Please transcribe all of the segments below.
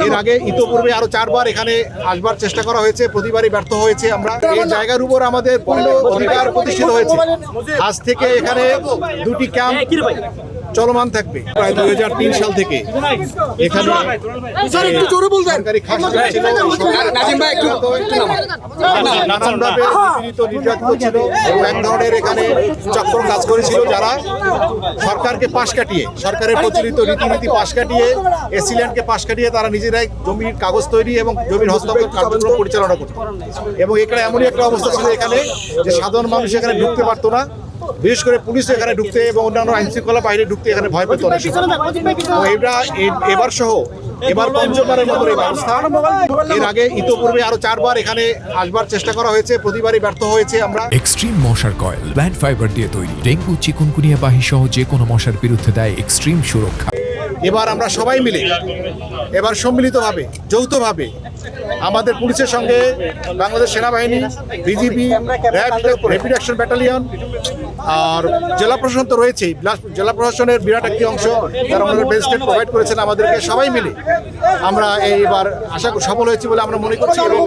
এর আগে ইতোপূর্বে আরো 4 বার এখানে আসবার চেষ্টা করা হয়েছে, প্রতিবারই ব্যর্থ হয়েছে। আমরা এই জায়গার উপর আমাদের পূর্ণ অধিকার প্রতিষ্ঠিত হয়েছে। আজ থেকে এখানে 2টি ক্যাম্প চলমান থাকবে। প্রায় 2003 সাল থেকে এখানে সরকারি খাসড়া ছিল, নানানভাবে নিপীড়িত নির্যাতিত ছিল এবং এক ধরনের এখানে চক্র কাজ করেছিল, যারা সরকারকে পাশ কাটিয়ে, সরকারের প্রচলিত রীতিনীতি পাশ কাটিয়ে, এসিল্যান্ডকে পাশ কাটিয়ে তারা নিজেরাই জমির কাগজ তৈরি এবং জমির হস্তান্তর কার্যক্রম পরিচালনা করত। এবং এখানে এমনই একটা অবস্থা ছিল এখানে যে সাধারণ মানুষ এখানে ঢুকতে পারতো না, বিশেষ করে পুলিশ এখানে ঢুকতে এবং অন্যান্য আইনশৃঙ্খলা বাহিনী ঢুকতে এখানে ভয় পেত। এবার সহ এবার পঞ্চমবারের মতো এই ব্যবস্থা। এর আগে ইতোপূর্বে আরো 4 বার এখানে আসবার চেষ্টা করা হয়েছে, প্রতিবারই ব্যর্থ হয়েছে। আমরা এক্সট্রিম মশার কয়েল প্ল্যান্ট ফাইবার দিয়ে তৈরি, ডেঙ্গু চিকুনগুনিয়া বাহি সহ যে কোনো মশার বিরুদ্ধে দেয় এক্সট্রিম সুরক্ষা। এবার আমরা সবাই মিলে এবার সম্মিলিতভাবে যৌথভাবে আমাদের পুলিশের সঙ্গে বাংলাদেশ সেনাবাহিনী, বিজিবি, র্যাপিড অ্যাকশন ব্যাটালিয়ন আর জেলা প্রশাসন তো রয়েছেই, জেলা প্রশাসনের বিরাট একটি অংশ যারা আমাদের বেস্টেড প্রোভাইড করেছেন আমাদেরকে, সবাই মিলে আমরা এইবার আশা করি সফল হয়েছি বলে আমরা মনে করছি। এবং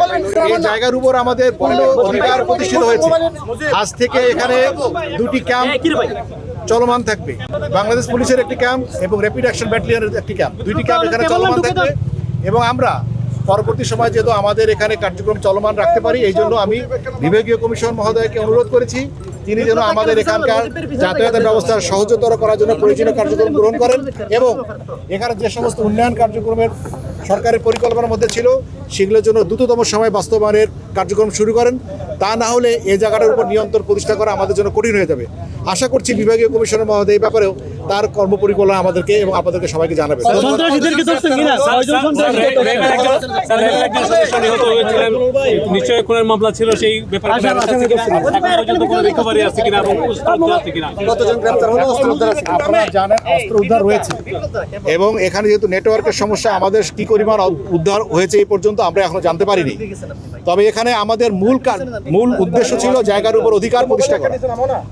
এই জায়গার উপর আমাদের পূর্ণ অধিকার প্রতিষ্ঠিত হয়েছে। আজ থেকে এখানে 2টি ক্যাম্প চলমান থাকবে, বাংলাদেশ পুলিশের একটি ক্যাম্প এবং র্যাপিড অ্যাকশন ব্যাটালিয়নের একটি ক্যাম্প, 2টি ক্যাম্প এখানে চলমান থাকবে। এবং আমরা পরবর্তী সময় যেহেতু আমাদের এখানে কার্যক্রম চলমান রাখতে পারি, এই জন্য আমি বিভাগীয় কমিশন মহোদয়কে অনুরোধ করেছি তিনি যেন আমাদের এখানকার যাতায়াতের ব্যবস্থা সহজতর করার জন্য প্রয়োজনীয় কার্যক্রম গ্রহণ করেন এবং এখানে যে সমস্ত উন্নয়ন কার্যক্রমের সরকারের পরিকল্পনার মধ্যে ছিল সেগুলোর জন্য দ্রুততম সময় বাস্তবায়নের কার্যক্রম শুরু করেন। তা না হলে এই জায়গাটার উপর নিয়ন্ত্রণ প্রতিষ্ঠা করা আমাদের জন্য কঠিন হয়ে যাবে। আশা করছি বিভাগীয় কমিশনের মহোদয় এই ব্যাপারেও তার কর্মপরিকল্পনা আমাদেরকে এবং আপনাদেরকে সবাইকে জানাবে। নিশ্চয়ই খুনের মামলা ছিল, সেই ব্যাপারে রিকভারি আছে কিনা এবং আপনারা জানেন অস্ত্র উদ্ধার হয়েছে এবং এখানে যেহেতু নেটওয়ার্কের সমস্যা আমাদের কি পরিমাণ উদ্ধার হয়েছে এই পর্যন্ত আমরা এখনো জানতে পারিনি। তবে এখানে আমাদের মূল উদ্দেশ্য ছিল জায়গার উপর অধিকার প্রতিষ্ঠা করা,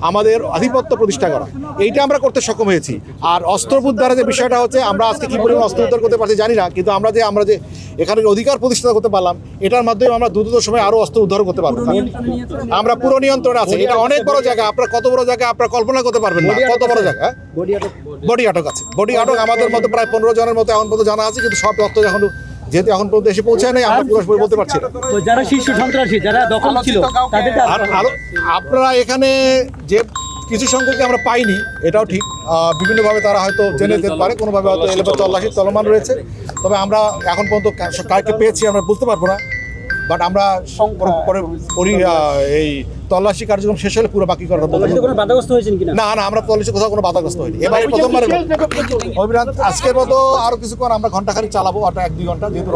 আমাদের আধিপত্য প্রতিষ্ঠা করা, এইটা আমরা করতে সক্ষম হয়েছি। আর অস্ত্র উদ্ধারের যে বিষয়টা হচ্ছে, আমরা আজকে কি পরিমাণ অস্ত্র উদ্ধার করতে পারছি জানি না, কিন্তু আমরা যে এখানে অধিকার প্রতিষ্ঠা করতে পারলাম, এটার মাধ্যমে আমরা দ্রুত সময় আরো অস্ত্র উদ্ধার করতে পারবো। আমরা পুরো নিয়ন্ত্রণে আছে। এটা অনেক বড় জায়গা, আপনার কত বড় জায়গা আপনারা কল্পনা করতে পারবেন না, কত বড় জায়গা। বডি আটক আছে, বডি আটক আমাদের মধ্যে প্রায় 15 জনের মতো এখন পর্যন্ত জানা আছে, কিন্তু সব তথ্য এখন যেহেতু এখন পর্যন্ত এসে পৌঁছায় নাই, আমরা পুরোপুরি বলতে পারছি না। যারা শীর্ষ সন্ত্রাসী, যারা দখল ছিল, আপনারা এখানে যে কিছু সংখ্যককে আমরা পাইনি, এটাও ঠিক। বিভিন্নভাবে তারা হয়তো জেনে যেতে পারে, কোনোভাবে হয়তো এলাকা তল্লাশি চলমান রয়েছে। তবে আমরা এখন পর্যন্ত কাকে পেয়েছি আমরা বুঝতে পারবো না, বাট আমরা এই তল্লাশি কার্যক্রম শেষ হলে পুরো বাকি করার না, আমরা তল্লাশি কোথাও কোনো বাধাগ্রস্ত হয়নি। এবার প্রথমবার অভিযান আজকের মতো আরো কিছুক্ষণ আমরা ঘন্টাখানিক চালাবো, 1-2 ঘন্টা, যেহেতু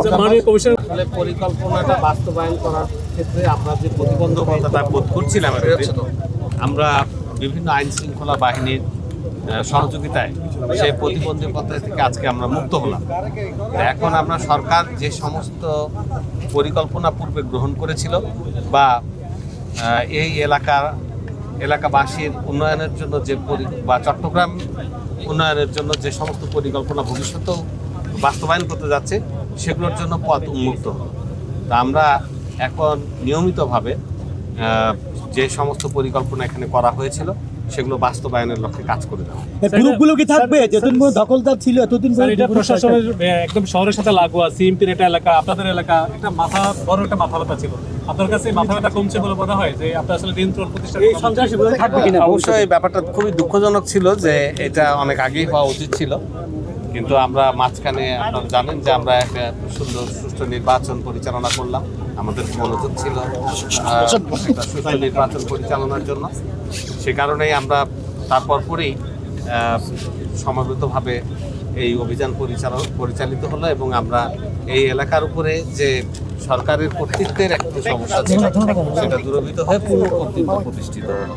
পরিকল্পনাটা বাস্তবায়ন করার ক্ষেত্রে আমরা যে প্রতিবন্ধকতা বোধ করছিলাম, আমরা বিভিন্ন আইন শৃঙ্খলা বাহিনীর সহযোগিতায় সেই প্রতিবন্ধকতা থেকে আজকে আমরা মুক্ত হলাম। এখন আমরা সরকার যে সমস্ত পরিকল্পনা পূর্বে গ্রহণ করেছিল বা এই এলাকাবাসীর উন্নয়নের জন্য বা চট্টগ্রাম উন্নয়নের জন্য যে সমস্ত পরিকল্পনা ভবিষ্যতেও বাস্তবায়ন করতে যাচ্ছে, সেগুলোর জন্য পথ উন্মুক্ত হলো। তা আমরা এখন নিয়মিতভাবে যে সমস্ত পরিকল্পনা এখানে করা হয়েছিল সেগুলো বাস্তবায়নের লক্ষ্যে কাজ করে দেওয়া। গ্রুপগুলো কি থাকবে? যতদিন দখলদার ছিল এতদিন এটা প্রশাসনের একদম শহরের সাথে লাগোয়া, সিএমপির এটা এলাকা, আপনাদের এলাকা, একটা বড় একটা মাথা ব্যথা ছিল। আপনার কাছে মাথা ব্যথা কমছে বলে মনে হয় যে আপনার আসলে নিয়ন্ত্রণ প্রতিষ্ঠা থাকবে কিনা? অবশ্যই ব্যাপারটা খুবই দুঃখজনক ছিল যে এটা অনেক আগেই হওয়া উচিত ছিল, কিন্তু আমরা মাঝখানে আপনারা জানেন যে আমরা একটা সুন্দর সুষ্ঠু নির্বাচন পরিচালনা করলাম। আমাদের মনোযোগ ছিল একটা সুষ্ঠু নির্বাচন পরিচালনার জন্য। সে কারণেই আমরা তারপর পরেই সমবেতভাবে এই অভিযান পরিচালিত হলো এবং আমরা এই এলাকার উপরে যে সরকারের কর্তৃত্বের একটা সমস্যা ছিল সেটা দূরীভূত হয়ে পূর্ণ কর্তৃত্ব প্রতিষ্ঠিত হলো।